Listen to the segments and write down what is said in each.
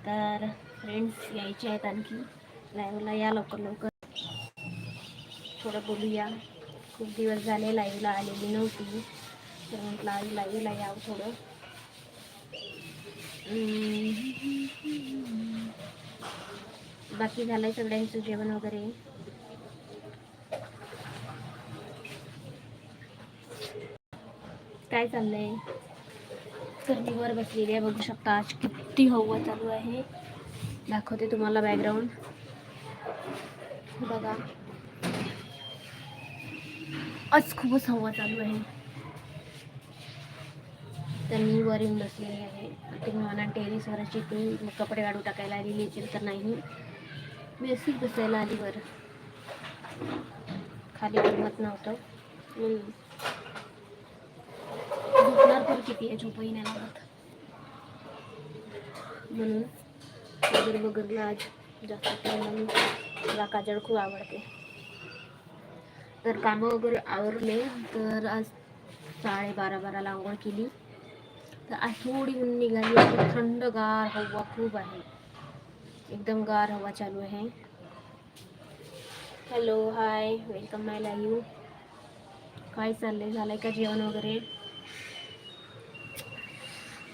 तर फ्रेंड्स यायचे आहेत आणखी लाईव्हला, या लवकर लवकर, थोडं बोलूया. खूप दिवस झाले लाईव्हला आलेली नव्हती, तर म्हटलं आज लाईव्हला यावं थोडं. बाकी झालंय सगळ्यांचं जेवण वगैरे? काय चाललंय? तर मी वर बसलेली आहे, बघू शकता आज किती हवा चालू आहे. दाखवते तुम्हाला बॅकग्राऊंड बघा, आज खूपच हवा चालू आहे. तर मी वर येऊन बसलेली आहे. तुम्ही मला टेरिसवर अशी तुम्ही कपडे काढू टाकायला आलेली असेल तर नाही, मी अशीच बसायला आली वर, खाली गमत नव्हतं झोपणार तर किती आहे, झोपही नाही लागत म्हणून. वगैरे वगैरे आज जास्त मला काजळ खूप आवडते. तर कामं वगैरे आवरले, तर आज 12:30 आंघोळ केली. तर आज थोडी ऊन निघाली आहे, थंडगार हवा खूप आहे, एकदम गार हवा चालू आहे. हॅलो, हाय, वेलकम माय लाईव्ह. काय चाललंय, झालंय का जेवण वगैरे?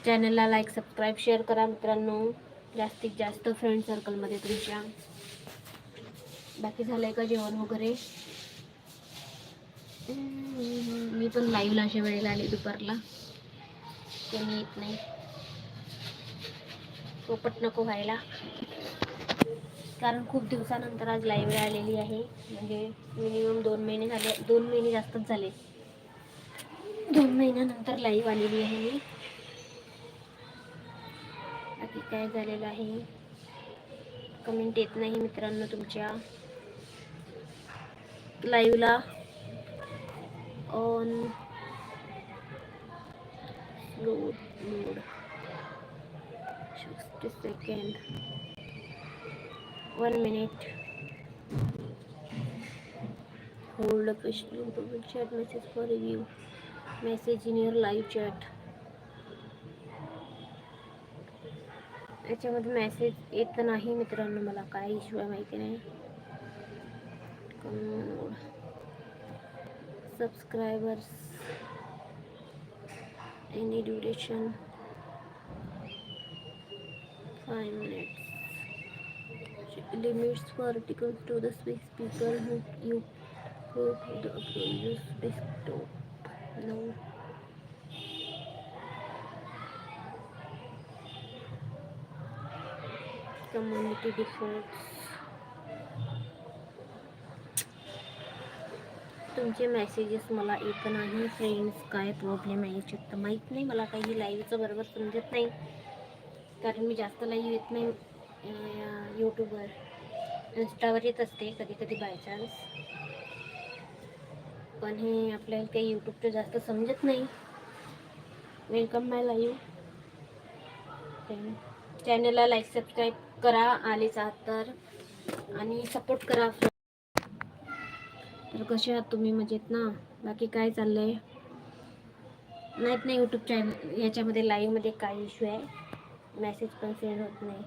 चॅनलला लाईक, सबस्क्राईब, शेअर करा मित्रांनो, जास्तीत जास्त फ्रेंड सर्कलमध्ये तुमच्या. बाकी झालंय का जेवण वगैरे? मी पण लाईव्हला अशा वेळेला आले दुपारला, कोणी येत नाही, पोपट नको व्हायला. कारण खूप दिवसानंतर आज लाईव्हला आलेली आहे, म्हणजे मिनिमम 2 महिने झाले, 2 महिने जास्तच झाले, 2 महिन्यानंतर लाईव्ह आलेली आहे मी. बाकी काय झालेलं आहे, कमेंट येत नाही मित्रांनो तुमच्या लाईव्हला. On load mode 60 second, 1 minute. Hold a question to chat message for review. Message in your live chat. याच्यामध्ये मेसेज येत नाही मित्रांनो, मला काय इश्यू आहे माहिती नाही. Subscribers any duration 5 minutes. Limits for articles to the space people who you put the use desktop. No. Community defaults. तुमचे मेसेजेस मला येत नाही फ्रेंड्स, काय प्रॉब्लेम आहे याच्यात तर माहीत नाही मला. काही लाईव्हचं बरोबर समजत नाही, कारण मी जास्त लाईव्ह येत नाही यूट्यूबवर. इंस्टावर येत असते कधी कधी बाय चान्स, पण हे आपल्याला काही यूट्यूबचं जास्त समजत नाही. वेलकम माय लाईव्ह. चॅनलला लाईक, सबस्क्राईब करा आलेच आहात तर, आणि सपोर्ट करा. तर कसे आहात तुम्ही, मजेत ना? बाकी काय चाललंय? माहीत नाही यूट्यूब चॅनल याच्यामध्ये लाईव्हमध्ये काय इश्यू आहे, मेसेज पण सेंड होत नाही.